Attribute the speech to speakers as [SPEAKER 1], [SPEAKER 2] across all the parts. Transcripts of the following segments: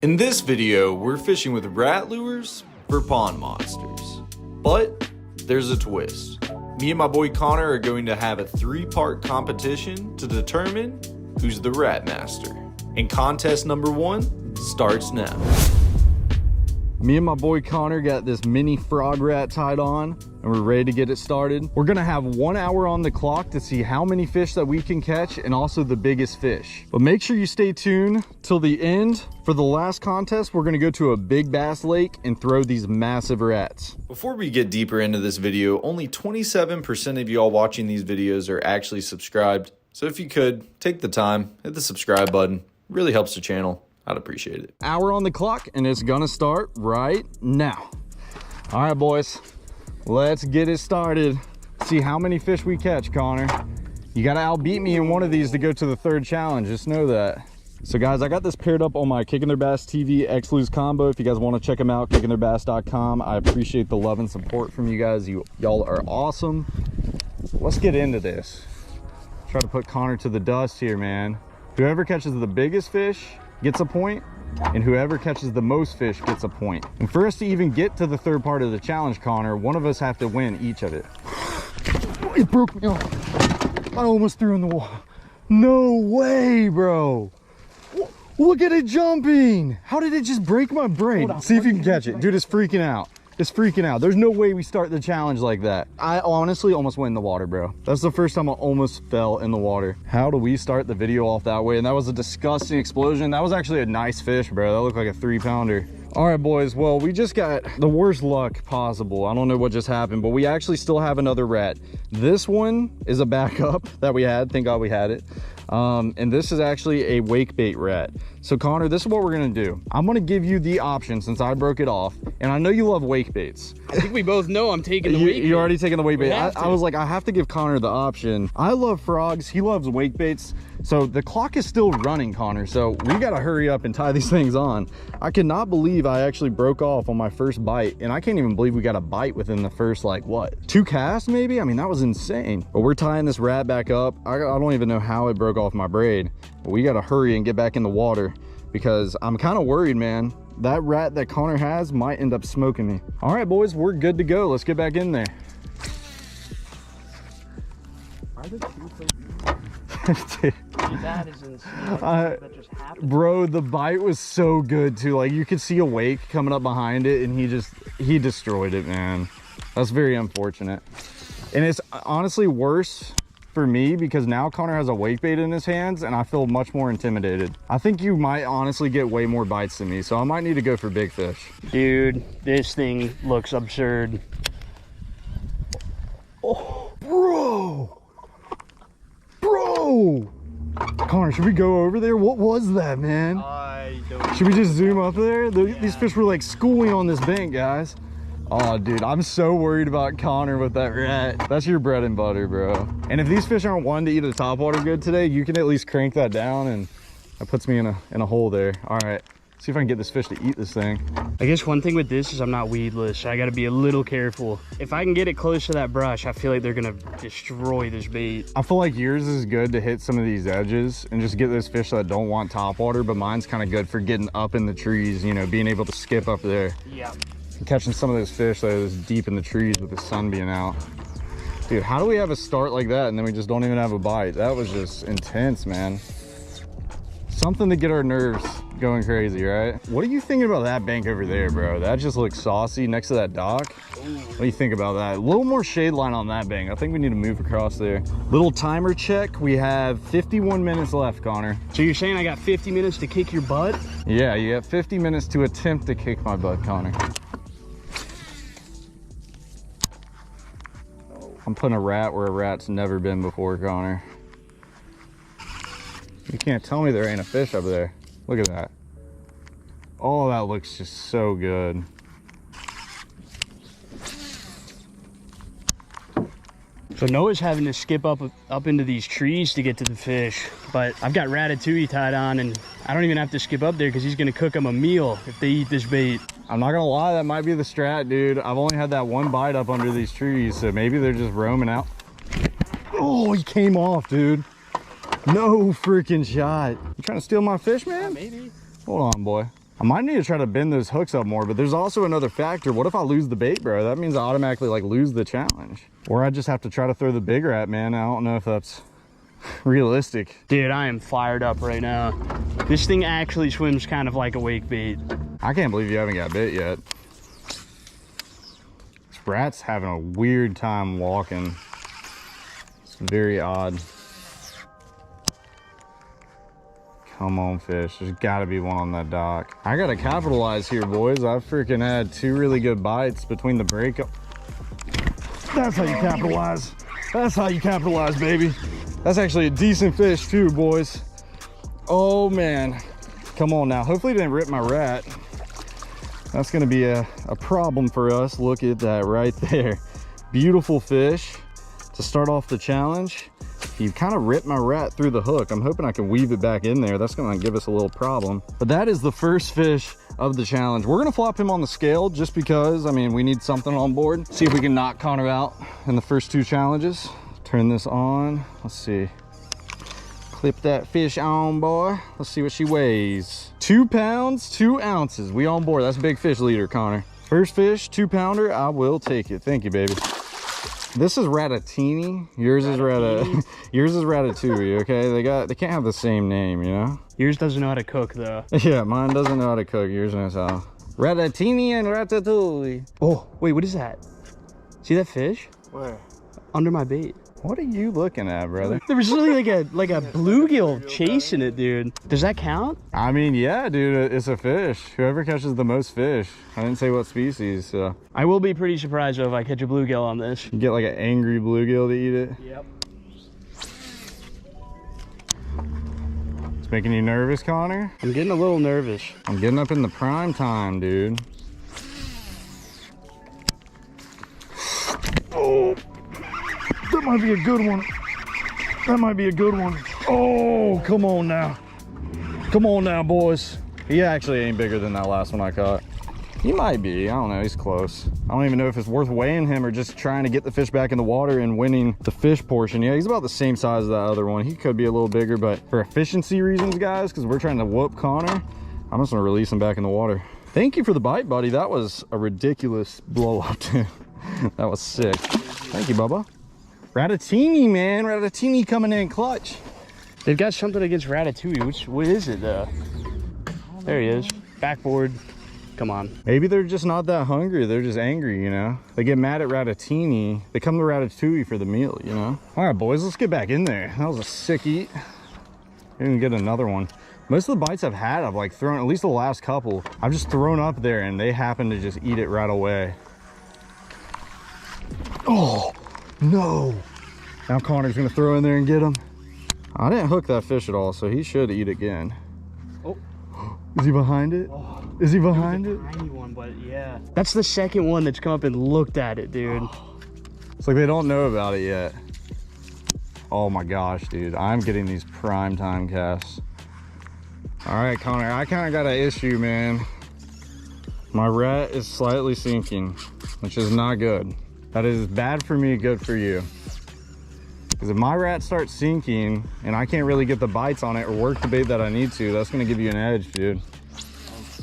[SPEAKER 1] In this video, we're fishing with rat lures for pond monsters. But there's a twist. Me and my boy Connor are going to have a 3-part competition to determine who's the rat master. And contest number 1 starts now. Me and my boy Connor got this mini frog rat tied on and we're ready to get it started. We're gonna have 1 hour on the clock to see how many fish that we can catch and also the biggest fish. But make sure you stay tuned till the end. For the last contest, we're gonna go to a big bass lake and throw these massive rats. Before we get deeper into this video, only 27% of y'all watching these videos are actually subscribed. So if you could, take the time, hit the subscribe button. It really helps the channel. I'd appreciate it. Hour on the clock and it's gonna start right now. All right, boys, let's get it started. See how many fish we catch, Connor. You gotta outbeat me in one of these to go to the 3rd challenge, just know that. So guys, I got this paired up on my Kicking Their Bass TV X-Lose combo. If you guys wanna check them out, kickingtheirbass.com. I appreciate the love and support from you guys. Y'all are awesome. Let's get into this. Try to put Connor to the dust here, man. Whoever catches the biggest fish gets a point, and whoever catches the most fish gets a point. And for us to even get to the 3rd part of the challenge, Connor, one of us have to win each of it. It broke me off. I almost threw in the wall. No way, bro. Look at it jumping. How did it just break my brain? See if you can catch it. Dude, it's freaking out. It's freaking out. There's no way we start the challenge like that. I honestly almost went in the water, bro. That's the first time I almost fell in the water. How do we start the video off that way? And that was a disgusting explosion. That was actually a nice fish, bro. That looked like a 3-pounder. All right, boys. Well, we just got the worst luck possible. I don't know what just happened, but we actually still have another rat. This one is a backup that we had. Thank God we had it. And this is actually a wake bait rat. So Connor, this is what we're gonna do. I'm gonna give you the option since I broke it off, and I know you love wake baits.
[SPEAKER 2] I think we both know I'm taking the wake bait.
[SPEAKER 1] You're already taking the wake bait. I was like, I have to give Connor the option. I love frogs, he loves wake baits. So the clock is still running, Connor. So we gotta hurry up and tie these things on. I cannot believe I actually broke off on my first bite, and I can't even believe we got a bite within the first, like, what, 2 casts maybe? I mean, that was insane. But we're tying this rat back up. I don't even know how it broke off my braid, but we gotta hurry and get back in the water because I'm kind of worried, man. That rat that Connor has might end up smoking me. All right, boys, we're good to go. Let's get back in there.
[SPEAKER 2] That is insane. That just happened.
[SPEAKER 1] Bro, the bite was so good too. Like, you could see a wake coming up behind it and he destroyed it, man. That's very unfortunate. And it's honestly worse for me because now Connor has a wake bait in his hands and I feel much more intimidated. I think you might honestly get way more bites than me, so I might need to go for big fish.
[SPEAKER 2] Dude, this thing looks absurd.
[SPEAKER 1] Oh, bro. Connor, should we go over there? What was that, man?
[SPEAKER 2] I don't
[SPEAKER 1] Should we just zoom up there? These fish were like schooling on this bank, guys. Oh, dude, I'm so worried about Connor with that rat. That's your bread and butter, bro. And if these fish aren't one to eat a topwater good today, you can at least crank that down, and that puts me in a hole there. All right, see if I can get this fish to eat this thing.
[SPEAKER 2] I guess one thing with this is I'm not weedless, so I gotta be a little careful. If I can get it close to that brush, I feel like they're gonna destroy this bait.
[SPEAKER 1] I feel like yours is good to hit some of these edges and just get those fish that don't want topwater, but mine's kind of good for getting up in the trees, you know, being able to skip up there.
[SPEAKER 2] Yeah.
[SPEAKER 1] And catching some of those fish that is deep in the trees with the sun being out. Dude, how do we have a start like that and then we just don't even have a bite? That was just intense, man. Something to get our nerves going crazy, right? What are you thinking about that bank over there, bro? That just looks saucy next to that dock. What do you think about that? A little more shade line on that bank. I think we need to move across there. Little timer check. We have 51 minutes left, Connor.
[SPEAKER 2] So you're saying I got 50 minutes to kick your butt?
[SPEAKER 1] Yeah, you have 50 minutes to attempt to kick my butt, Connor. I'm putting a rat where a rat's never been before, Connor. You can't tell me there ain't a fish up there. Look at that. Oh, that looks just so good.
[SPEAKER 2] So Noah's having to skip up into these trees to get to the fish, but I've got Ratatouille tied on and I don't even have to skip up there because he's gonna cook them a meal if they eat this bait.
[SPEAKER 1] I'm not gonna lie, that might be the strat, dude. I've only had that one bite up under these trees, so maybe they're just roaming out. Oh, he came off, dude. No freaking shot. You trying to steal my fish, man?
[SPEAKER 2] Maybe.
[SPEAKER 1] Hold on, boy.
[SPEAKER 3] I might need to try to bend those hooks up more, but there's also another factor. What if I lose the bait, bro? That means I automatically like lose the challenge. Or I just have to try to throw the big rat, man. I don't know if that's realistic.
[SPEAKER 2] Dude, I am fired up right now. This thing actually swims kind of like a wake bait.
[SPEAKER 3] I can't believe you haven't got bit yet. This rat's having a weird time walking. It's very odd. Come on, fish. There's gotta be one on that dock. I gotta capitalize here, boys. I've freaking had 2 really good bites between the break. That's how you capitalize. That's how you capitalize, baby. That's actually a decent fish too, boys. Oh man. Come on now. Hopefully it didn't rip my rat. That's gonna be a problem for us. Look at that right there. Beautiful fish to start off the challenge. He kind of ripped my rat through the hook. I'm hoping I can weave it back in there. That's gonna give us a little problem. But that is the first fish of the challenge. We're gonna flop him on the scale just because, I mean, we need something on board. See if we can knock Connor out in the first 2 challenges. Turn this on. Let's see. Clip that fish on, boy. Let's see what she weighs. 2 pounds, 2 ounces. We on board. That's a big fish leader, Connor. First fish, 2-pounder. I will take it. Thank you, baby. This is Ratatini. Yours is yours is Ratatouille, okay? They can't have the same name, you know?
[SPEAKER 2] Yours doesn't know how to cook though.
[SPEAKER 3] Yeah, mine doesn't know how to cook. Yours knows how. Ratatini and Ratatouille.
[SPEAKER 2] Oh, wait, what is that? See that fish?
[SPEAKER 3] Where?
[SPEAKER 2] Under my bait.
[SPEAKER 3] What are you looking at, brother?
[SPEAKER 2] There was really like a bluegill chasing it, dude. Does that count?
[SPEAKER 3] I mean, yeah, dude, it's a fish. Whoever catches the most fish. I didn't say what species, so.
[SPEAKER 2] I will be pretty surprised though if I catch a bluegill on this.
[SPEAKER 3] You get like an angry bluegill to eat it.
[SPEAKER 2] Yep.
[SPEAKER 3] It's making you nervous, Connor?
[SPEAKER 2] I'm getting a little nervous.
[SPEAKER 3] I'm getting up in the prime time, dude. Oh, that might be a good one. That might be a good one. Oh, come on now. Come on now, boys. He actually ain't bigger than that last one I caught. He might be, I don't know, he's close. I don't even know if it's worth weighing him or just trying to get the fish back in the water and winning the fish portion. Yeah, he's about the same size as that other one. He could be a little bigger, but for efficiency reasons, guys, because we're trying to whoop Connor, I'm just gonna release him back in the water. Thank you for the bite, buddy. That was a ridiculous blow up, too. That was sick. Thank you, Bubba. Ratatini, man. Ratatini coming in clutch.
[SPEAKER 2] They've got something against Ratatouille. What is it though? There he is. Backboard. Come on.
[SPEAKER 3] Maybe they're just not that hungry. They're just angry, you know? They get mad at Ratatini. They come to Ratatouille for the meal, you know? All right, boys, let's get back in there. That was a sick eat. We can get another one. Most of the bites I've had, I've like thrown, at least the last couple, I've just thrown up there and they happen to just eat it right away. Oh, no. Now Connor's gonna throw in there and get him. I didn't hook that fish at all, so he should eat again.
[SPEAKER 2] Oh.
[SPEAKER 3] Is he behind it?
[SPEAKER 2] Oh.
[SPEAKER 3] Is he behind it?
[SPEAKER 2] Tiny one, but yeah. That's the second one that's come up and looked at it, dude.
[SPEAKER 3] It's like they don't know about it yet. Oh my gosh, dude. I'm getting these prime time casts. All right, Connor, I kind of got an issue, man. My rat is slightly sinking, which is not good. That is bad for me, good for you. Because if my rat starts sinking and I can't really get the bites on it or work the bait that I need to, that's gonna give you an edge, dude.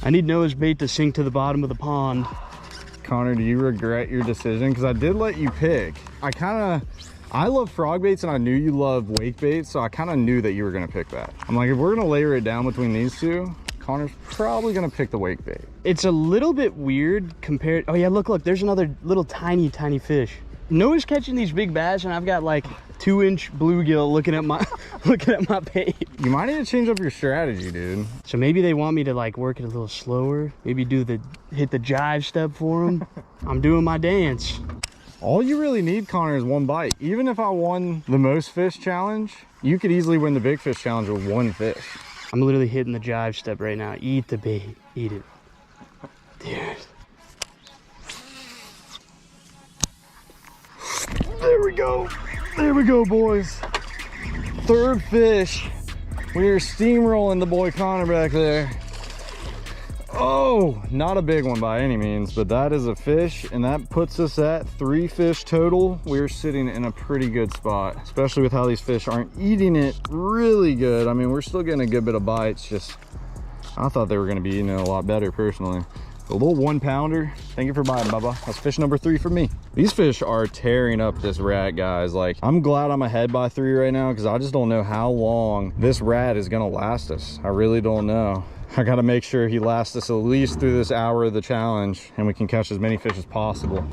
[SPEAKER 2] I need Noah's bait to sink to the bottom of the pond.
[SPEAKER 3] Connor, do you regret your decision? Because I did let you pick. I love frog baits and I knew you love wake baits, so I kind of knew that you were gonna pick that. I'm like, if we're gonna layer it down between these two, Connor's probably gonna pick the wake bait.
[SPEAKER 2] It's a little bit weird compared, oh yeah, look, there's another little tiny fish. Noah's catching these big bass and I've got like 2-inch bluegill looking at my bait.
[SPEAKER 3] You might need to change up your strategy, dude.
[SPEAKER 2] So maybe they want me to like work it a little slower, maybe hit the jive step for them. I'm doing my dance.
[SPEAKER 3] All you really need, Connor, is one bite. Even if I won the most fish challenge, you could easily win the big fish challenge with one fish.
[SPEAKER 2] I'm literally hitting the jive step right now. Eat the bait, eat it. Dude.
[SPEAKER 3] There we go. There we go, boys. Third fish. We are steamrolling the boy Connor back there. Oh, not a big one by any means, but that is a fish, and that puts us at 3 fish total. We're sitting in a pretty good spot, especially with how these fish aren't eating it really good. I mean, we're still getting a good bit of bites, just I thought they were gonna be eating it a lot better personally. A little 1 pounder. Thank you for buying, Bubba. That's fish number 3 for me. These fish are tearing up this rat, guys. Like, I'm glad I'm ahead by 3 right now because I just don't know how long this rat is gonna last us. I really don't know. I gotta make sure he lasts us at least through this hour of the challenge and we can catch as many fish as possible.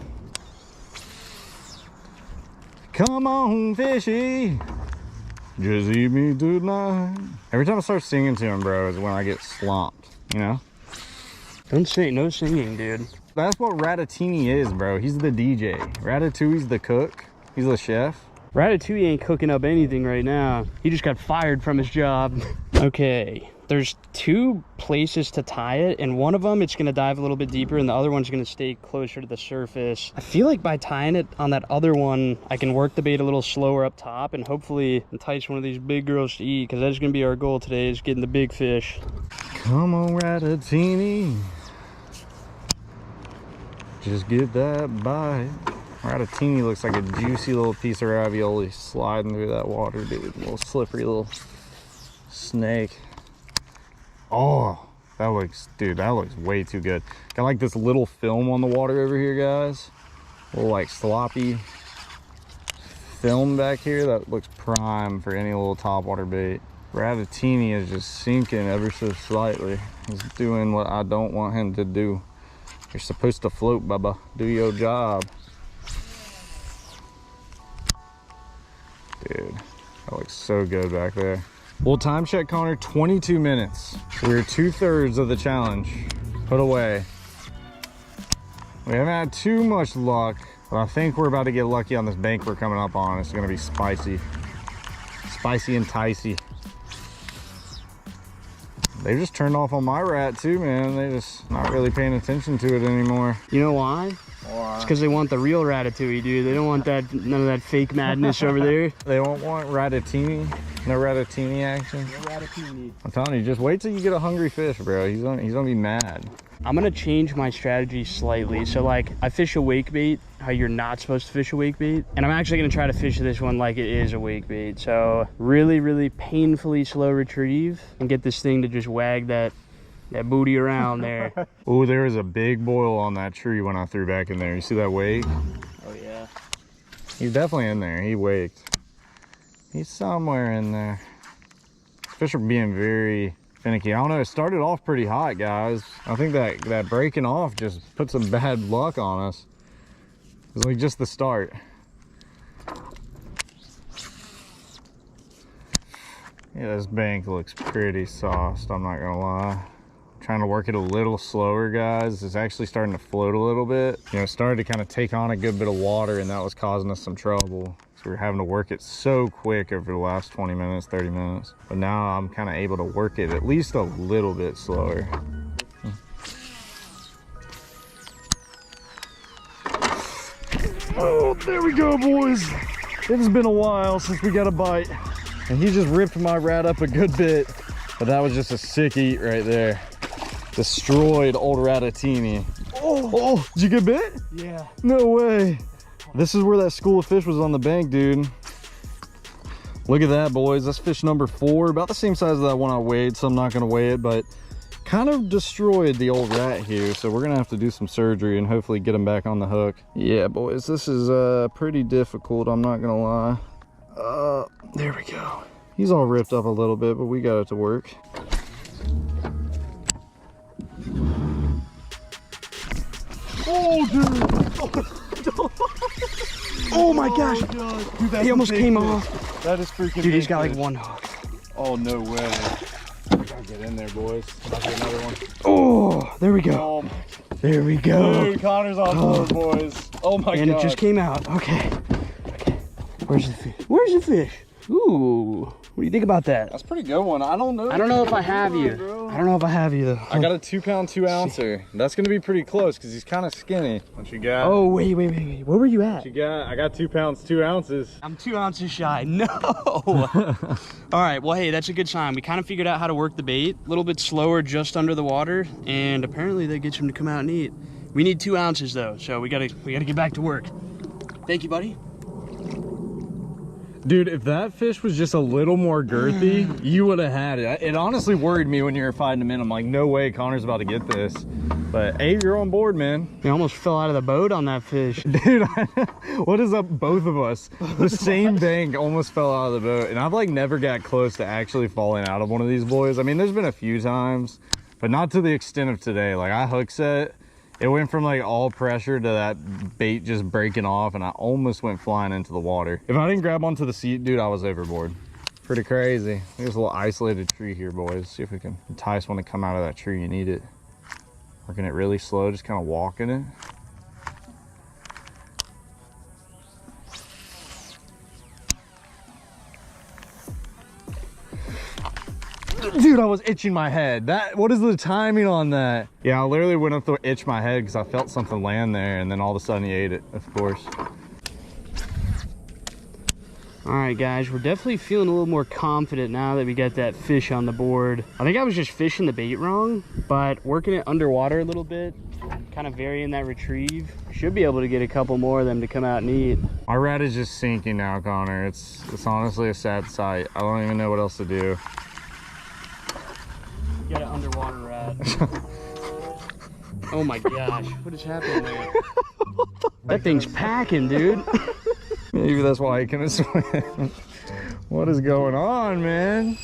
[SPEAKER 3] Come on, fishy. Just eat me tonight. Every time I start singing to him, bro, is when I get slumped, you know?
[SPEAKER 2] Don't sing, no singing, dude.
[SPEAKER 3] That's what Ratatouille is, bro. He's the DJ. Ratatouille's the cook. He's the chef.
[SPEAKER 2] Ratatouille ain't cooking up anything right now. He just got fired from his job. Okay, there's 2 places to tie it, and one of them it's gonna dive a little bit deeper and the other one's gonna stay closer to the surface. I feel like by tying it on that other one, I can work the bait a little slower up top and hopefully entice one of these big girls to eat, because that's gonna be our goal today, is getting the big fish.
[SPEAKER 3] Come on, Ratatouille. Just get that bite. Ratatouille looks like a juicy little piece of ravioli sliding through that water, dude. Little slippery little snake. Oh, that looks, dude, that looks way too good. Got like this little film on the water over here, guys. A little like sloppy film back here that looks prime for any little topwater bait. Ratatouille is just sinking ever so slightly. He's doing what I don't want him to do. You're supposed to float, Bubba. Do your job. Dude, that looks so good back there. Well, time check, Connor, 22 minutes. We're 2/3 of the challenge put away. We haven't had too much luck, but I think we're about to get lucky on this bank we're coming up on. It's gonna be spicy. Spicy and ticey. They just turned off on my rat too, man. They just not really paying attention to it anymore.
[SPEAKER 2] You know why?
[SPEAKER 3] Why?
[SPEAKER 2] It's because they want the real Ratatouille, dude. They don't want that, none of that fake madness over there.
[SPEAKER 3] They won't want Ratatouille. No Ratatouille action.
[SPEAKER 2] No Ratatouille.
[SPEAKER 3] I'm telling you, just wait till you get a hungry fish, bro. He's gonna be mad.
[SPEAKER 2] I'm gonna change my strategy slightly. So like, I fish a wake bait, how you're not supposed to fish a wake bait. And I'm actually gonna try to fish this one like it is a wake bait. So really, really painfully slow retrieve and get this thing to just wag that booty around there.
[SPEAKER 3] Oh, there was a big boil on that tree when I threw back in there. You see that wake?
[SPEAKER 2] Oh yeah.
[SPEAKER 3] He's definitely in there. He waked. He's somewhere in there. Fish are being very finicky. I don't know, it started off pretty hot, guys. I think that breaking off just put some bad luck on us. It was like just the start. Yeah, this bank looks pretty sauced, I'm not gonna lie. Trying to work it a little slower, guys. It's actually starting to float a little bit. You know, it started to kind of take on a good bit of water and that was causing us some trouble. So we're having to work it so quick over the last 20 minutes, 30 minutes. But now I'm kind of able to work it at least a little bit slower. Oh, there we go, boys. It has been a while since we got a bite. And he just ripped my rat up a good bit. But that was just a sick eat right there. Destroyed old Ratatouille. Oh, did you get bit?
[SPEAKER 2] Yeah.
[SPEAKER 3] No way. This is where that school of fish was on the bank, dude. Look at that, boys. That's fish number 4. About the same size as that one I weighed, so I'm not gonna weigh it, but kind of destroyed the old rat here. So we're gonna have to do some surgery and hopefully get him back on the hook. Yeah, boys, this is pretty difficult, I'm not gonna lie. There we go. He's all ripped up a little bit, but we got it to work. Oh, dude!
[SPEAKER 2] Oh my gosh!
[SPEAKER 3] Dude,
[SPEAKER 2] He almost came off.
[SPEAKER 3] That is freaking
[SPEAKER 2] Dude, he's got
[SPEAKER 3] big
[SPEAKER 2] like one hook.
[SPEAKER 3] Oh, no way. Gotta get in there, boys. I'll get another one.
[SPEAKER 2] Oh, there we go.
[SPEAKER 3] Oh,
[SPEAKER 2] There we go.
[SPEAKER 3] dude, Connor's on board, boys. Oh my
[SPEAKER 2] And
[SPEAKER 3] god.
[SPEAKER 2] it just came out. Okay. Okay. Where's the fish? Where's the fish? Ooh. What do you think about that?
[SPEAKER 3] That's a pretty good one. I don't know.
[SPEAKER 2] I don't know if I have you. I don't know if I have you though.
[SPEAKER 3] I got a 2-pound 2-ouncer. That's gonna be pretty close because he's kind of skinny. What you got?
[SPEAKER 2] Oh, wait. Where were you at?
[SPEAKER 3] What you got? I got 2 pounds 2 ounces.
[SPEAKER 2] I'm 2 ounces shy. No. All right. Well, hey, that's a good sign. We kind of figured out how to work the bait. A little bit slower just under the water, and apparently that gets him to come out and eat. We need 2 ounces though, so we gotta get back to work. Thank you, buddy.
[SPEAKER 3] Dude, if that fish was just a little more girthy, you would have had it. It honestly worried me when you were fighting him in. I'm like, no way Connor's about to get this. But hey, you're on board, man.
[SPEAKER 2] You almost fell out of the boat on that fish.
[SPEAKER 3] Dude, what is up, both of us? The same bank almost fell out of the boat. And I've like never got close to actually falling out of one of these boys. I mean, there's been a few times, but not to the extent of today. Like I hook set, it went from like all pressure to that bait just breaking off, and I almost went flying into the water. If I didn't grab onto the seat, dude, I was overboard. Pretty crazy. There's a little isolated tree here, boys. See if we can entice one to come out of that tree and eat it. Working it really slow, just kind of walking it. Dude, I was itching my head. What is the timing on that? Yeah, I literally went up to itch my head because I felt something land there, and then all of a sudden he ate it, of course.
[SPEAKER 2] All right, guys, we're definitely feeling a little more confident now that we got that fish on the board. I think I was just fishing the bait wrong, but working it underwater a little bit, kind of varying that retrieve, should be able to get a couple more of them to come out and eat.
[SPEAKER 3] Our rat is just sinking now, Connor. It's honestly a sad sight. I don't even know what else to do.
[SPEAKER 2] You got an underwater rat. Oh my gosh, what is happening there? That thing's packing, dude.
[SPEAKER 3] Maybe that's why he can swim. What is going on, man?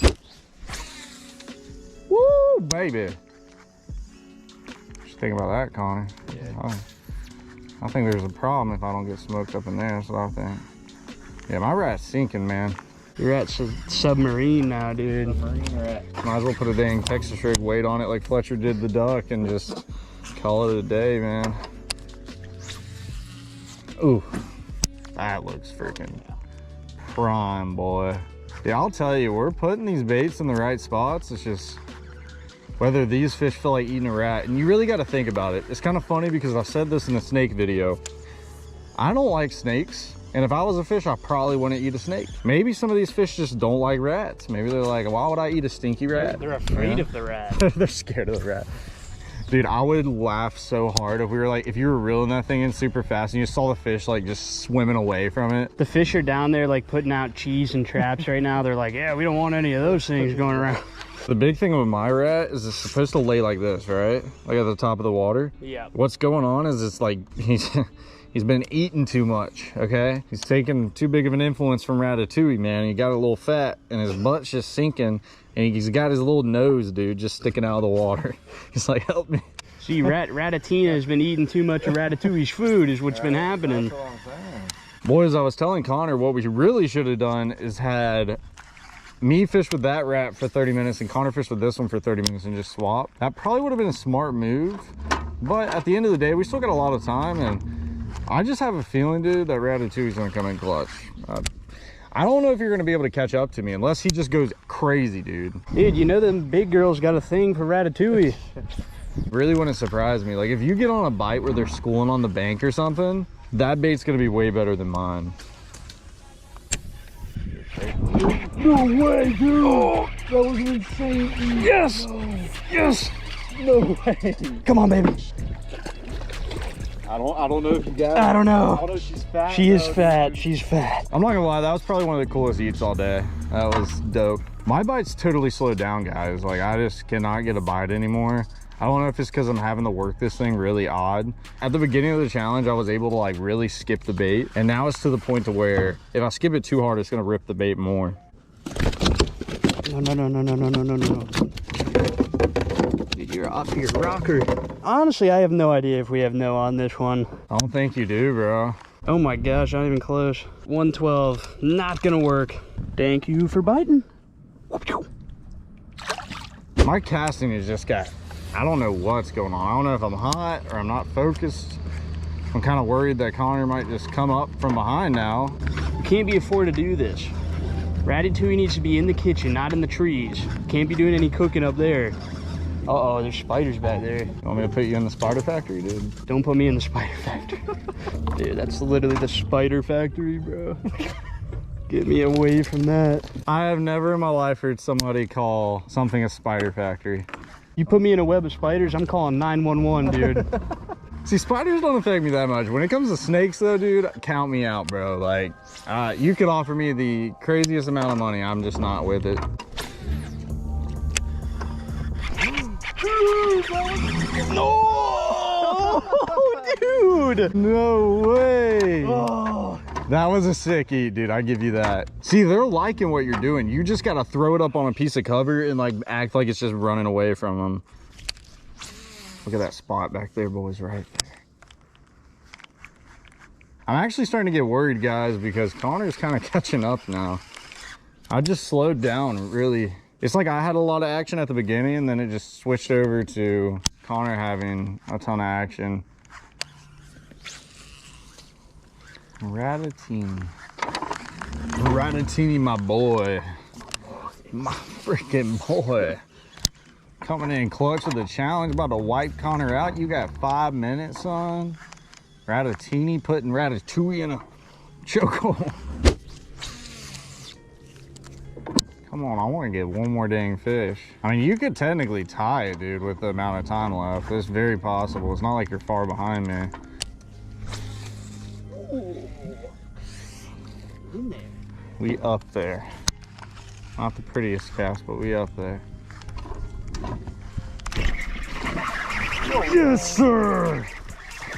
[SPEAKER 3] Woo, baby. Just think about that, Connor. Yeah. I think there's a problem if I don't get smoked up in there. That's what I think. Yeah, my rat's sinking, man.
[SPEAKER 2] Your rat's a submarine now, dude.
[SPEAKER 3] Submarine rat. Might as well put a dang Texas rig weight on it like Fletcher did the duck and just call it a day, man. Ooh. That looks freaking prime, boy. Yeah, I'll tell you, we're putting these baits in the right spots. It's just whether these fish feel like eating a rat. And you really got to think about it. It's kind of funny because I've said this in the snake video. I don't like snakes. And if I was a fish, I probably wouldn't eat a snake. Maybe some of these fish just don't like rats. Maybe they're like, why would I eat a stinky rat?
[SPEAKER 2] They're afraid of the rat.
[SPEAKER 3] They're scared of the rat. Dude, I would laugh so hard if we were like, if you were reeling that thing in super fast and you saw the fish like just swimming away from it.
[SPEAKER 2] The fish are down there like putting out cheese and traps right now. They're like, yeah, we don't want any of those things going around.
[SPEAKER 3] The big thing with my rat is it's supposed to lay like this, right? Like at the top of the water.
[SPEAKER 2] Yeah.
[SPEAKER 3] What's going on is it's like he's been eating too much, okay? He's taking too big of an influence from Ratatouille, man. He got a little fat and his butt's just sinking. And he's got his little nose, dude, just sticking out of the water. He's like, help me.
[SPEAKER 2] See, Ratatina has been eating too much of Ratatouille's food is what's been happening.
[SPEAKER 3] That's what I'm saying. Boys, I was telling Connor what we really should have done is had me fish with that rat for 30 minutes and Connor fish with this one for 30 minutes and just swap. That probably would have been a smart move. But at the end of the day, we still got a lot of time. And I just have a feeling, dude, that Ratatouille's going to come in clutch. I don't know if you're going to be able to catch up to me unless he just goes crazy, dude.
[SPEAKER 2] Dude, you know them big girls got a thing for Ratatouille.
[SPEAKER 3] Really wouldn't surprise me. Like if you get on a bite where they're schooling on the bank or something, that bait's going to be way better than mine.
[SPEAKER 2] No way, dude. Oh, that was insane. Yes. No. Yes. No way. Come on, baby.
[SPEAKER 3] I don't know if you got it.
[SPEAKER 2] I don't know.
[SPEAKER 3] I don't know if she's fat.
[SPEAKER 2] She is fat. She's fat.
[SPEAKER 3] I'm not gonna lie, that was probably one of the coolest eats all day. That was dope. My bite's totally slowed down, guys. Like I just cannot get a bite anymore. I don't know if it's because I'm having to work this thing really odd. At the beginning of the challenge, I was able to like really skip the bait. And now it's to the point to where if I skip it too hard, it's gonna rip the bait more.
[SPEAKER 2] No. Dude, you're off your rocker. Honestly, I have no idea if we have no on this one.
[SPEAKER 3] I don't think you do, bro.
[SPEAKER 2] Oh my gosh, not even close. 112, not gonna work. Thank you for biting.
[SPEAKER 3] My casting is just got, I don't know what's going on. I don't know if I'm hot or I'm not focused. I'm kind of worried that Connor might just come up from behind now.
[SPEAKER 2] You can't be afforded to do this. Ratatouille needs to be in the kitchen, not in the trees. Can't be doing any cooking up there. Uh-oh, there's spiders back there.
[SPEAKER 3] You want me to put you in the spider factory, dude?
[SPEAKER 2] Don't put me in the spider factory. Dude, that's literally the spider factory, bro. Get me away from that.
[SPEAKER 3] I have never in my life heard somebody call something a spider factory.
[SPEAKER 2] You put me in a web of spiders, I'm calling 911, dude.
[SPEAKER 3] See, spiders don't affect me that much. When it comes to snakes though, dude, count me out, bro. Like, you could offer me the craziest amount of money. I'm just not with it. No! Dude! No way! Oh. That was a sick eat, dude. I give you that. See, they're liking what you're doing. You just gotta throw it up on a piece of cover and like act like it's just running away from them. Look at that spot back there, boys, right there. I'm actually starting to get worried, guys, because Connor's kind of catching up now. I just slowed down, really. It's like I had a lot of action at the beginning, and then it just switched over to Connor having a ton of action. Ratatini. Ratatini, my boy. My freaking boy. Coming in clutch with the challenge, about to wipe Connor out. You got 5 minutes, son. Ratatini putting Ratatouille in a chokehold. Come on, I want to get one more dang fish. I mean, you could technically tie it, dude, with the amount of time left. It's very possible. It's not like you're far behind me.
[SPEAKER 2] In there.
[SPEAKER 3] We up there. Not the prettiest cast, but we up there. Yes, sir.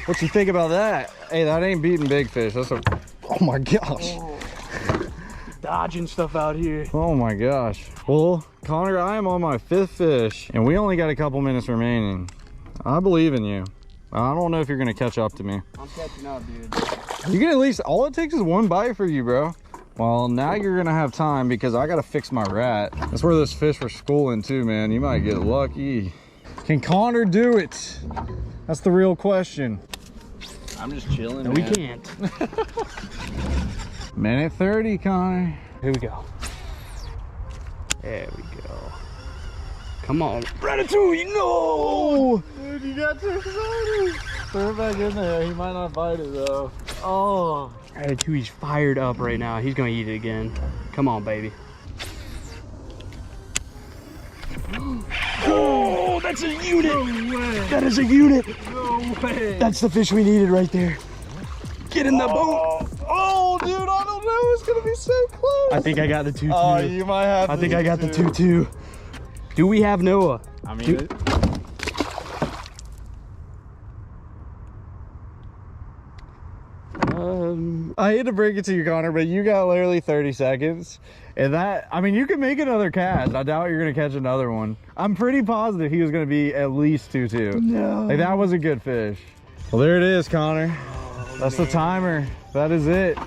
[SPEAKER 3] What you think about that? Hey, that ain't beating big fish. That's a, oh my gosh.
[SPEAKER 2] Oh. Dodging stuff out here.
[SPEAKER 3] Oh my gosh. Well, Connor, I am on my 5th fish and we only got a couple minutes remaining. I believe in you. I don't know if you're gonna catch up to me.
[SPEAKER 2] I'm catching up, dude.
[SPEAKER 3] You can at least, all it takes is one bite for you, bro. Well, now you're gonna have time because I gotta fix my rat. That's where those fish were schooling too, man. You might get lucky. Can Connor do it? That's the real question.
[SPEAKER 1] I'm just chilling.
[SPEAKER 2] No, we can't.
[SPEAKER 3] Minute 30, Connor.
[SPEAKER 2] Here we go. There we go. Come on. Ratatouille, no!
[SPEAKER 3] Dude, you got too excited. Throw it back in there. He might not bite it though. Oh.
[SPEAKER 2] Ratatouille's fired up right now. He's gonna eat it again. Come on, baby. Oh, that's a unit.
[SPEAKER 3] No way.
[SPEAKER 2] That is a unit.
[SPEAKER 3] No way.
[SPEAKER 2] That's the fish we needed right there. Get in the boat.
[SPEAKER 3] Oh, dude, I don't know. It's gonna be so close.
[SPEAKER 2] I think I got the 2-2.
[SPEAKER 3] Oh, you might have.
[SPEAKER 2] I think I got the 2-2. Do we have Noah?
[SPEAKER 3] I mean, I hate to break it to you, Connor, but you got literally 30 seconds. And that, I mean, you can make another cast. I doubt you're going to catch another one. I'm pretty positive he was going to be at least 2-2.
[SPEAKER 2] No.
[SPEAKER 3] Like, that was a good fish. Well, there it is, Connor. That's the timer. That is it.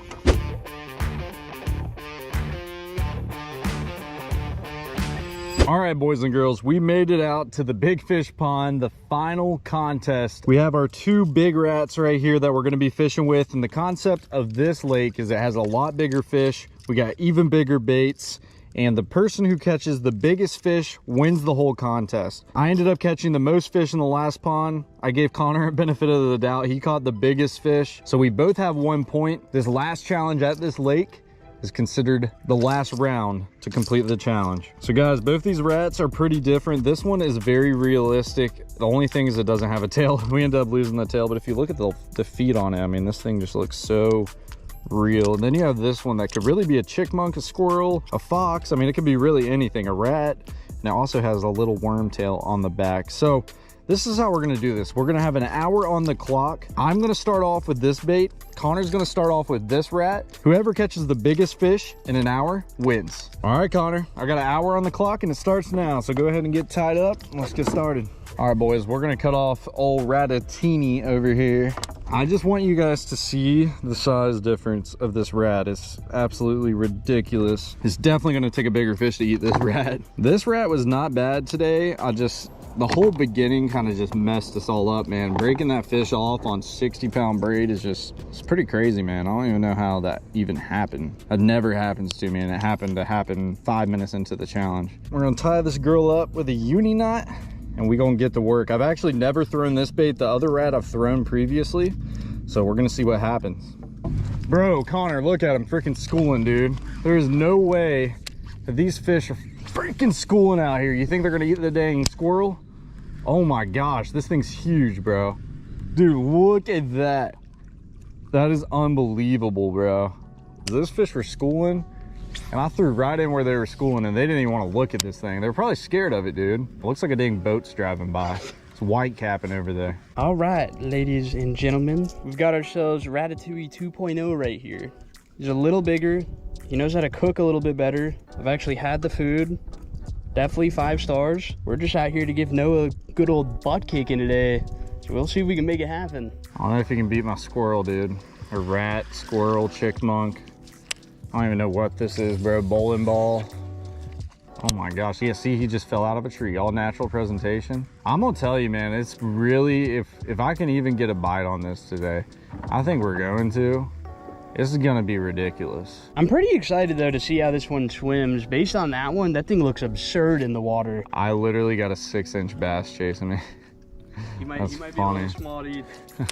[SPEAKER 3] All right, boys and girls, we made it out to the big fish pond, the final contest. We have our 2 big rats right here that we're gonna be fishing with. And the concept of this lake is it has a lot bigger fish. We got even bigger baits. And the person who catches the biggest fish wins the whole contest. I ended up catching the most fish in the last pond. I gave Connor a benefit of the doubt. He caught the biggest fish. So we both have 1 point. This last challenge at this lake is considered the last round to complete the challenge. So guys, both these rats are pretty different. This one is very realistic. The only thing is it doesn't have a tail. We ended up losing the tail, but if you look at the feet on it, I mean, this thing just looks so real. And then you have this one that could really be a chickmunk, a squirrel, a fox. I mean, it could be really anything, a rat. And it also has a little worm tail on the back. So this is how we're gonna do this. We're gonna have an hour on the clock. I'm gonna start off with this bait. Connor's gonna start off with this rat. Whoever catches the biggest fish in an hour wins. All right, Connor, I got an hour on the clock and it starts now. So go ahead and get tied up and let's get started. All right, boys, we're gonna cut off old Ratatini over here. I just want you guys to see the size difference of this rat. It's absolutely ridiculous. It's definitely gonna take a bigger fish to eat this rat. This rat was not bad today. The whole beginning kind of just messed us all up, man. Breaking that fish off on 60-pound braid is just, it's pretty crazy, man. I don't even know how that even happened. That never happens to me, and it happened to happen 5 minutes into the challenge. We're gonna tie this girl up with a uni knot, and we're gonna get to work. I've actually never thrown this bait. The other rat I've thrown previously, so we're gonna see what happens. Bro, Connor, look at him freaking schooling, dude. There's no way that these fish are freaking schooling out here. You think they're gonna eat the dang squirrel? Oh my gosh, this thing's huge, bro. Dude, look at that. That is unbelievable, bro. Those fish were schooling, and I threw right in where they were schooling, and they didn't even want to look at this thing. They were probably scared of it, dude. It looks like a dang boat's driving by. It's white capping over there.
[SPEAKER 2] All right, ladies and gentlemen, we've got ourselves Ratatouille 2.0 right here. He's a little bigger. He knows how to cook a little bit better. I've actually had the food. Definitely 5 stars. We're just out here to give Noah a good old butt kicking today. So we'll see if we can make it happen.
[SPEAKER 3] I don't know if you can beat my squirrel, dude. Or rat, squirrel, chickmunk. I don't even know what this is, bro. Bowling ball. Oh my gosh. Yeah, see, he just fell out of a tree. All natural presentation. I'm gonna tell you, man, it's really, if I can even get a bite on this today, I think we're going to. This is gonna be ridiculous.
[SPEAKER 2] I'm pretty excited though to see how this one swims. Based on that one, that thing looks absurd in the water.
[SPEAKER 3] I literally got a 6-inch bass chasing me.
[SPEAKER 2] He might
[SPEAKER 3] That's
[SPEAKER 2] be a
[SPEAKER 3] funny.
[SPEAKER 2] little small to eat.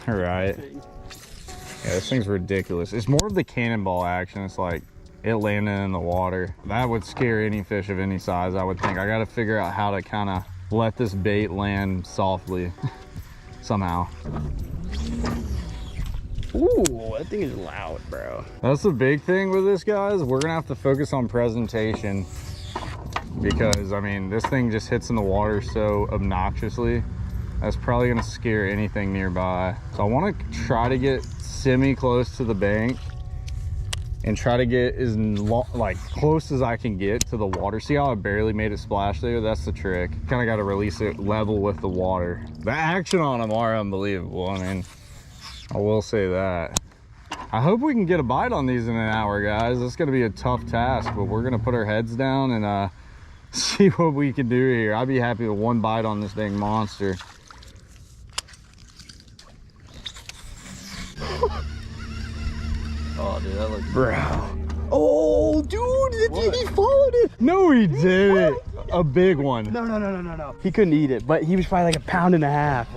[SPEAKER 3] Right. Yeah, this thing's ridiculous. It's more of the cannonball action. It's like it landing in the water. That would scare any fish of any size, I would think. I gotta figure out how to kind of let this bait land softly somehow.
[SPEAKER 2] Ooh, that thing is loud, bro.
[SPEAKER 3] That's the big thing with this, guys. We're gonna have to focus on presentation because, I mean, this thing just hits in the water so obnoxiously. That's probably gonna scare anything nearby. So I wanna try to get semi-close to the bank and try to get as like close as I can get to the water. See how I barely made it splash there? That's the trick. Kinda gotta release it level with the water. The action on them are unbelievable. I mean, I will say that. I hope we can get a bite on these in an hour, guys. It's gonna be a tough task, but we're gonna put our heads down and see what we can do here. I'd be happy with one bite on this dang monster.
[SPEAKER 1] Oh, dude, that looks
[SPEAKER 3] Bro. Oh, dude, he followed it. No, he didn't. A big one.
[SPEAKER 2] No. He couldn't eat it, but he was probably like 1.5 pounds.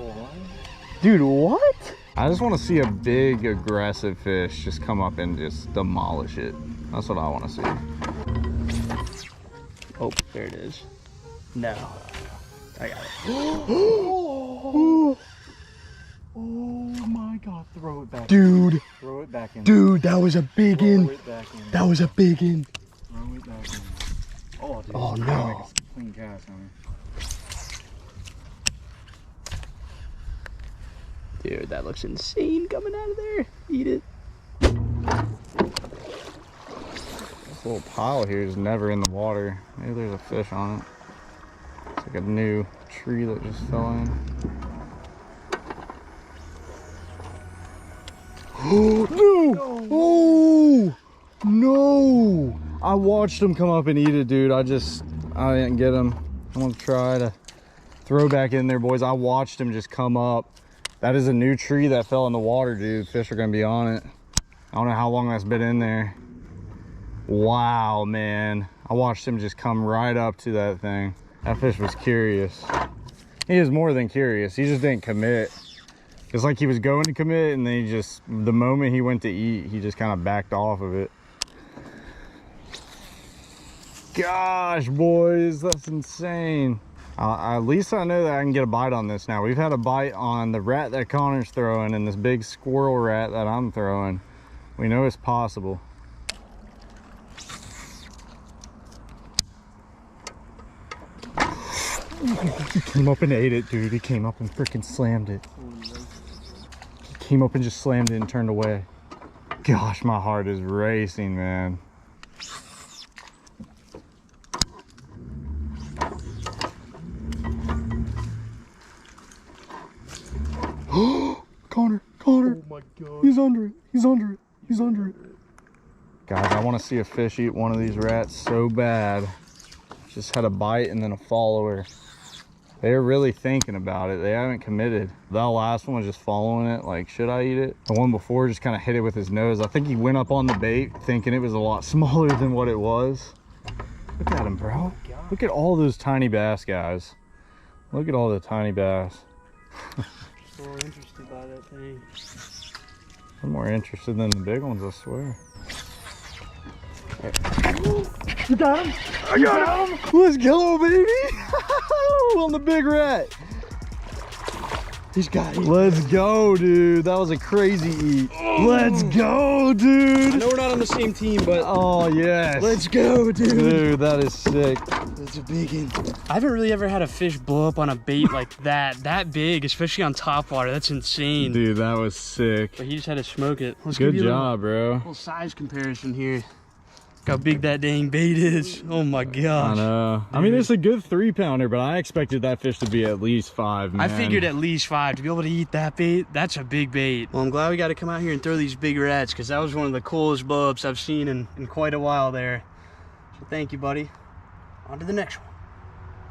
[SPEAKER 2] Dude, what?
[SPEAKER 3] I just want to see a big, aggressive fish just come up and just demolish it. That's what I want to see.
[SPEAKER 2] Oh, there it is. No. I got it.
[SPEAKER 3] Oh my God, throw it back.
[SPEAKER 2] Dude.
[SPEAKER 3] Throw it back in.
[SPEAKER 2] Dude, that was a big one.
[SPEAKER 3] it back in.
[SPEAKER 2] That was a big one.
[SPEAKER 3] Throw it back in. Oh, dude.
[SPEAKER 2] Oh,
[SPEAKER 3] Make
[SPEAKER 2] no.
[SPEAKER 3] a clean cast on it.
[SPEAKER 2] Dude, that looks insane coming out of there. Eat it.
[SPEAKER 3] This little pile here is never in the water. Maybe there's a fish on it. It's like a new tree that just fell in. Oh, no! Oh, no! I watched him come up and eat it, dude. I didn't get him. I'm gonna try to throw back in there, boys. I watched him just come up. That is a new tree that fell in the water, dude. Fish are gonna be on it. I don't know how long that's been in there. Wow, man. I watched him just come right up to that thing. That fish was curious. He is more than curious. He just didn't commit. It's like he was going to commit, and then he just, the moment he went to eat, he just kind of backed off of it. Gosh, boys, that's insane. At least I know that I can get a bite on this now. We've had a bite on the rat that Connor's throwing and this big squirrel rat that I'm throwing. We know it's possible. He came up and ate it, dude. He came up and freaking slammed it. He came up and just slammed it and turned away. Gosh, my heart is racing, man. Connor.
[SPEAKER 2] Oh my God.
[SPEAKER 3] He's under it. Guys, I want to see a fish eat one of these rats so bad. Just had a bite and then a follower. They're really thinking about it. They haven't committed. That last one was just following it, like, should I eat it? The one before just kind of hit it with his nose. I think he went up on the bait thinking it was a lot smaller than what it was. Look at him, bro. Look at all those tiny bass, guys. Look at all the tiny bass.
[SPEAKER 2] So interested by that thing.
[SPEAKER 3] I'm more interested than the big ones, I swear.
[SPEAKER 2] You got him?
[SPEAKER 3] I got him! Let's go, baby! On the big rat.
[SPEAKER 2] He's got it.
[SPEAKER 3] Let's go, dude. That was a crazy eat. Let's go,
[SPEAKER 2] I
[SPEAKER 3] dude.
[SPEAKER 2] know we're not on the same team, but
[SPEAKER 3] Oh, yes.
[SPEAKER 2] let's go, dude.
[SPEAKER 3] Dude, that is sick.
[SPEAKER 2] That's a big one. I haven't really ever had a fish blow up on a bait like that big, especially on top water. That's insane.
[SPEAKER 3] Dude, that was sick.
[SPEAKER 2] But he just had to smoke it. Let's
[SPEAKER 3] Good
[SPEAKER 2] give you
[SPEAKER 3] job, bro.
[SPEAKER 2] a little size comparison here. Look how big that dang bait is. Oh my
[SPEAKER 3] I
[SPEAKER 2] gosh.
[SPEAKER 3] know. I mean, it's a good 3-pounder, but I expected that fish to be at least 5, man.
[SPEAKER 2] I figured at least 5 to be able to eat that bait. That's a big bait. Well, I'm glad we got to come out here and throw these big rats because that was one of the coolest blow ups I've seen in quite a while there. So thank you, buddy. On to the next one.